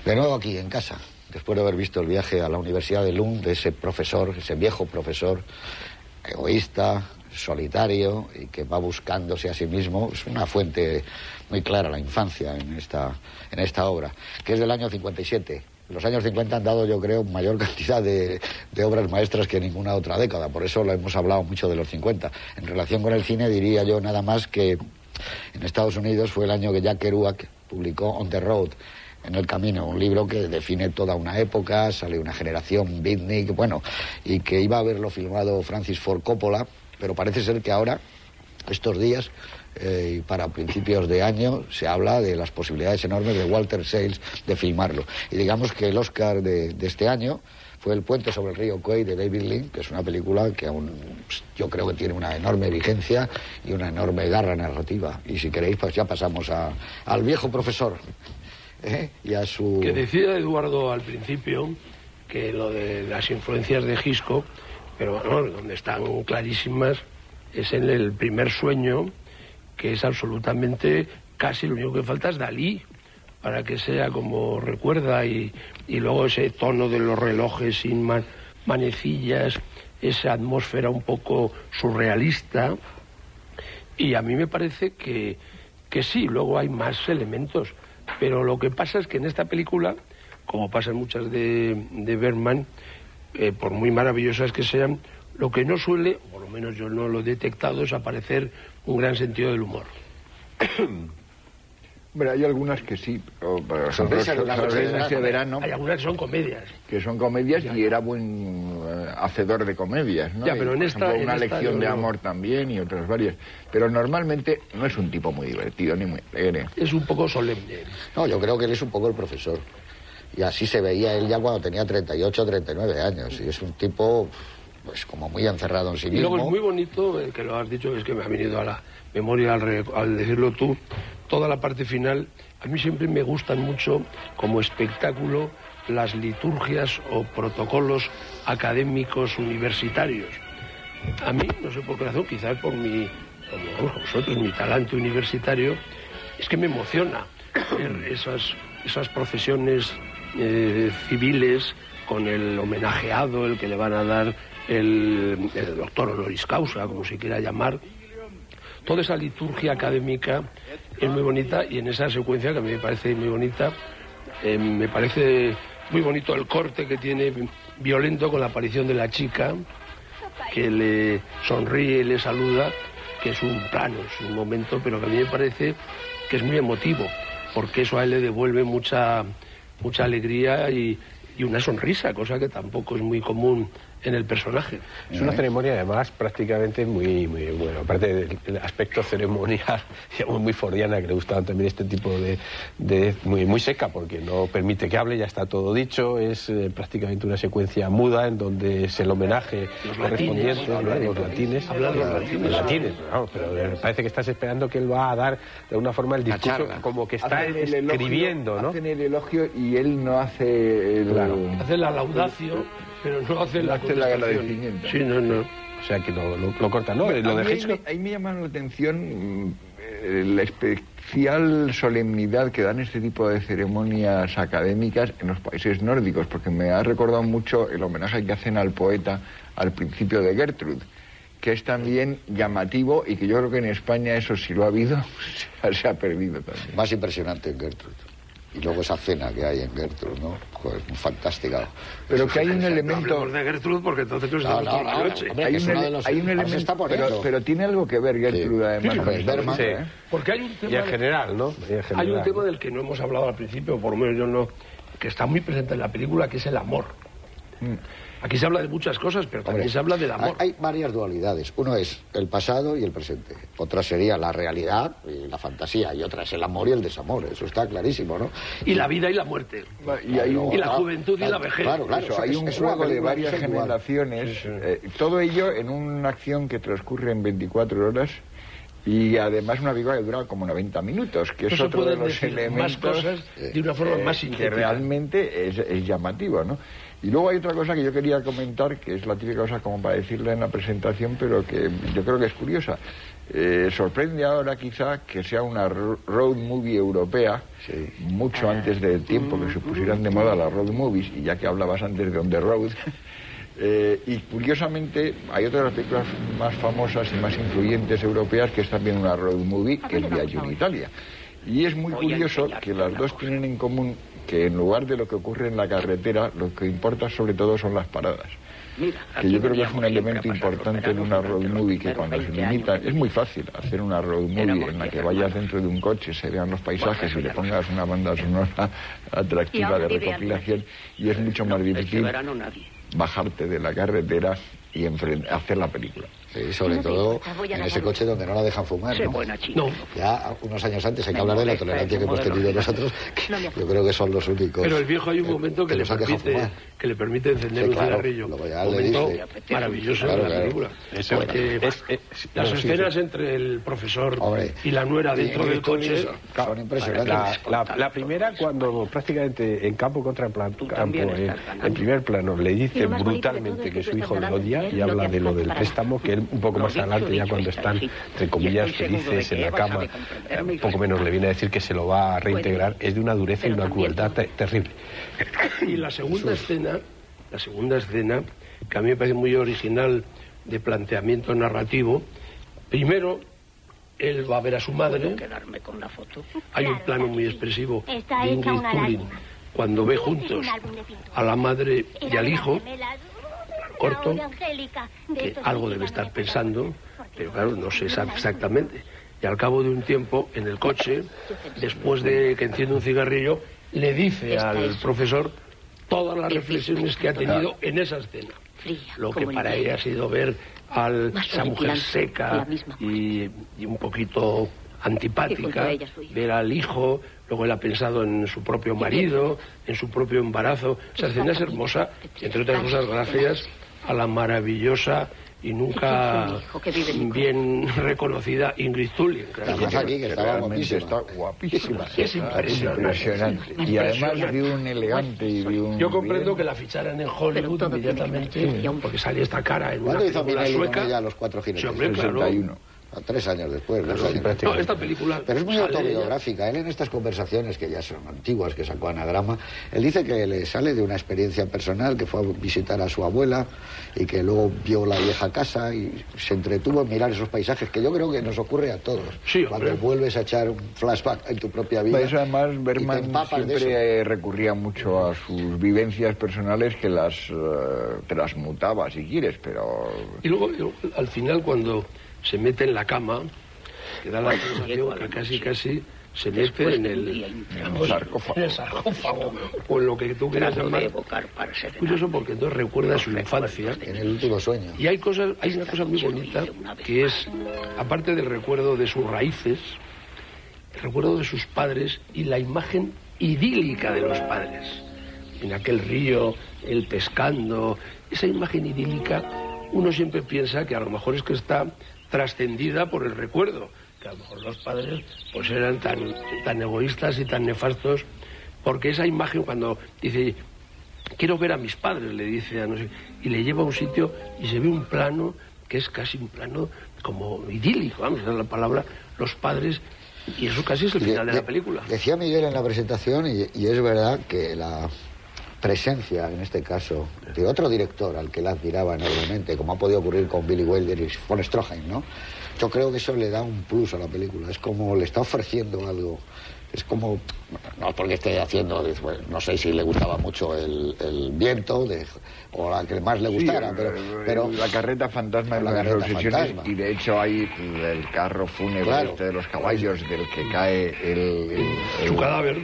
De nuevo aquí, en casa, después de haber visto el viaje a la Universidad de Lund, de ese profesor, ese viejo profesor, egoísta, solitario, y que va buscándose a sí mismo. Es una fuente muy clara, la infancia, en esta obra, que es del año 57. Los años 50 han dado, yo creo, mayor cantidad de obras maestras que ninguna otra década, por eso lo hemos hablado mucho de los 50. En relación con el cine, diría yo nada más que en Estados Unidos fue el año que Jack Kerouac publicó On the Road, En el Camino, un libro que define toda una época, sale una generación beatnik, bueno, y que iba a haberlo filmado Francis Ford Coppola, pero parece ser que ahora, estos días, y para principios de año, se habla de las posibilidades enormes de Walter Sales de filmarlo. Y digamos que el Oscar de este año fue El puente sobre el río Kwai de David Lean, que es una película que aún yo creo que tiene una enorme vigencia y una enorme garra narrativa. Y si queréis, pues ya pasamos al viejo profesor. Y a su... Que decía Eduardo al principio que lo de las influencias de Hitchcock, pero bueno, donde están clarísimas es en El primer sueño, que es absolutamente, casi lo único que falta es Dalí, para que sea como recuerda, y luego ese tono de los relojes sin manecillas, esa atmósfera un poco surrealista, y a mí me parece que sí, luego hay más elementos. Pero lo que pasa es que en esta película, como pasa en muchas de Bergman, por muy maravillosas que sean, lo que no suele, o por lo menos yo no lo he detectado, es aparecer un gran sentido del humor. Bueno, hay algunas que sí, pero Sonrisa de verano. Hay algunas que son comedias. Que son comedias y era buen hacedor de comedias, ¿no? Ya, pero por ejemplo, una lección de amor también y otras varias. Pero normalmente no es un tipo muy divertido ni muy alegre. Es un poco solemne. No, yo creo que él es un poco el profesor. Y así se veía él ya cuando tenía 38 o 39 años. Y es un tipo, pues, como muy encerrado en sí mismo. Y luego es muy bonito, que lo has dicho, es que me ha venido a la memoria al decirlo tú, toda la parte final. A mí siempre me gustan mucho, como espectáculo, las liturgias o protocolos académicos universitarios. A mí, no sé por qué razón, quizás por como vosotros, mi talante universitario, es que me emociona ver esas procesiones civiles con el homenajeado, el que le van a dar el doctor honoris causa, como se quiera llamar. Toda esa liturgia académica es muy bonita, y en esa secuencia, que a mí me parece muy bonita, me parece muy bonito el corte que tiene violento con la aparición de la chica, que le sonríe y le saluda, que es un plano, es un momento, pero que a mí me parece que es muy emotivo, porque eso a él le devuelve mucha alegría y una sonrisa, cosa que tampoco es muy común en el personaje. Es una ceremonia, además, prácticamente muy bueno. Aparte del aspecto ceremonial, muy fordiana, que le gustaban también este tipo de muy seca, porque no permite que hable, ya está todo dicho. Es prácticamente una secuencia muda en donde es el homenaje correspondiente, los latines. Hablar los latines. No, pero parece que estás esperando que él va a dar de alguna forma el discurso, como que está escribiendo, ¿no? Hacen el elogio y él no hace hace la laudatio, pero no hace la agradecimiento. Sí, no. O sea que lo corta, ¿no? Lo de Hitchcock. Ahí me llama la atención la especial solemnidad que dan este tipo de ceremonias académicas en los países nórdicos, porque me ha recordado mucho el homenaje que hacen al poeta al principio de Gertrude, que es también llamativo, y que yo creo que en España eso, si lo ha habido, se ha perdido también. Más impresionante en Gertrude. Y luego esa cena que hay en Gertrude, ¿no? Joder, fantástica. Pero que hay un elemento... No hablemos de Gertrude, porque entonces nos estamos toda la noche. Hombre, hay un elemento, pero tiene algo que ver Gertrude, además. Sí, Bergman, sí. Porque hay un tema... Y en general, ¿no? Hay un tema del que no hemos hablado al principio, por lo menos yo no, que está muy presente en la película, que es el amor. Aquí se habla de muchas cosas, pero también se habla del amor. Hay varias dualidades. Uno es el pasado y el presente. Otra sería la realidad y la fantasía. Y otra es el amor y el desamor. Eso está clarísimo, ¿no? Y la vida y la muerte. Y la juventud y la vejez. Claro, eso, hay un juego de varias generaciones. Todo ello en una acción que transcurre en 24 horas Y además una película que dura como 90 minutos, que es otro de los elementos más cosas de una forma más sintética. Que realmente es llamativo, ¿no? Y luego hay otra cosa que yo quería comentar, que es la típica cosa como para decirla en la presentación, pero que yo creo que es curiosa. Sorprende ahora quizá que sea una road movie europea, mucho antes del tiempo que se pusieran de moda las road movies, y ya que hablabas antes de On the Road. Y curiosamente hay otra de las películas más famosas y más influyentes europeas que es también una road movie, que es Viaggio in Italia. Y es muy curioso que las dos tienen en común que en lugar de lo que ocurre en la carretera, lo que importa sobre todo son las paradas. Que yo creo que es un elemento importante en una road movie, que cuando se limita, es muy fácil hacer una road movie en la que vayas dentro de un coche, se vean los paisajes y le pongas una banda sonora atractiva de recopilación, y es mucho más difícil bajarte de la carretera y hacer la película. Sí, sobre todo en ese coche donde no la dejan fumar, ¿no? No. Ya unos años antes hay que hablar de la tolerancia que hemos tenido nosotros, que yo creo que son los únicos. Pero el viejo hay un momento que le permite encender un cigarrillo. Momento maravilloso de la película. Las escenas entre el profesor y la nuera dentro del coche son impresionantes. La primera, cuando prácticamente en campo contra campo, en primer plano, le dice brutalmente que su hijo le odia y habla de lo del préstamo, que él un poco más adelante, ya cuando están, entre comillas, felices en la cama, un poco menos le viene a decir que se lo va a reintegrar, es de una dureza y una crueldad terrible. Y la segunda escena, que a mí me parece muy original de planteamiento narrativo, primero, él va a ver a su madre, hay un plano muy expresivo de Ingrid Thulin, cuando ve juntos a la madre y al hijo, corto, que algo debe estar pensando, pero claro, no se sabe exactamente. Y al cabo de un tiempo, en el coche, después de que enciende un cigarrillo, le dice al profesor todas las reflexiones que ha tenido en esa escena. Lo que para ella ha sido ver a esa mujer seca y un poquito antipática, ver al hijo, luego él ha pensado en su propio marido, en su propio embarazo. Esa escena es hermosa, entre otras cosas gracias a la maravillosa y nunca bien reconocida Ingrid Thulin. Además aquí, que estaba guapísima. Es impresionante. Y además de un elegante y de un... Yo comprendo que la ficharan en Hollywood inmediatamente, porque salía esta cara en una película sueca. Ya los Cuatro Jinetes? Sí, hombre, claro. 61. 3 años después. No, esta película... Pero es muy autobiográfica. Él en estas conversaciones, que ya son antiguas, que sacó Anagrama, él dice que le sale de una experiencia personal, que fue a visitar a su abuela y que luego vio la vieja casa y se entretuvo en mirar esos paisajes, que yo creo que nos ocurre a todos. Sí, cuando vuelves a echar un flashback en tu propia vida. Eso además, Bergman siempre recurría mucho a sus vivencias personales, que las transmutaba, si quieres, pero... Y luego, al final, cuando se mete en la cama, que da la sensación que casi se mete en el sarcófago, o en lo que tú quieras llamar. Es curioso porque entonces recuerda su infancia. En el último sueño. Y hay una cosa muy bonita, que es, aparte del recuerdo de sus raíces, el recuerdo de sus padres y la imagen idílica de los padres. En aquel río, él pescando, esa imagen idílica, uno siempre piensa que a lo mejor es que está trascendida por el recuerdo, que a lo mejor los padres pues eran tan egoístas y tan nefastos, porque esa imagen, cuando dice quiero ver a mis padres, le dice a no sé, y le lleva a un sitio y se ve un plano que es casi un plano como idílico, vamos a usar la palabra, los padres, y eso casi es el final de la película. Decía Miguel en la presentación, y es verdad que la presencia, en este caso, de otro director al que la admiraba enormemente, como ha podido ocurrir con Billy Wilder y von Stroheim, ¿no? Yo creo que eso le da un plus a la película, es como le está ofreciendo algo, es como, no porque esté haciendo, bueno, no sé si le gustaba mucho el viento, o la que más le gustara, sí, pero la carreta fantasma es la de las obsesiones, y de hecho hay el carro fúnebre de los caballos del que cae su cadáver,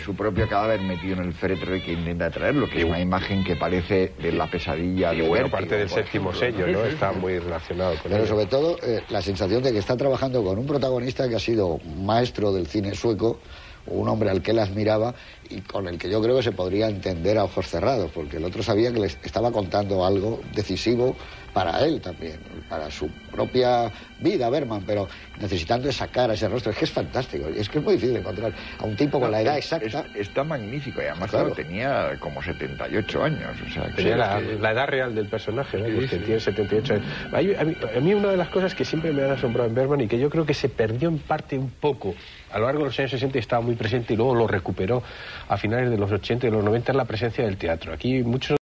su propio cadáver metido en el féretro y que intenta traerlo, que es una imagen que parece de la pesadilla de bueno, parte del séptimo sello, ¿no? Está muy relacionado con pero sobre todo la sensación de que está trabajando con un protagonista que ha sido maestro del cine sueco, un hombre al que él admiraba y con el que yo creo que se podría entender a ojos cerrados, porque el otro sabía que le estaba contando algo decisivo para él también, para su propia vida, Bergman, pero necesitando esa cara, ese rostro. Es que es fantástico, es que es muy difícil encontrar a un tipo con la edad exacta. Está magnífico, y además claro, tenía como 78 años. O sea, tenía la edad real del personaje, ¿no? Porque tiene 78 años. A mí una de las cosas que siempre me han asombrado en Bergman y que yo creo que se perdió en parte un poco a lo largo de los años 60 y estaba muy presente y luego lo recuperó a finales de los 80 y los 90 es la presencia del teatro. Aquí muchos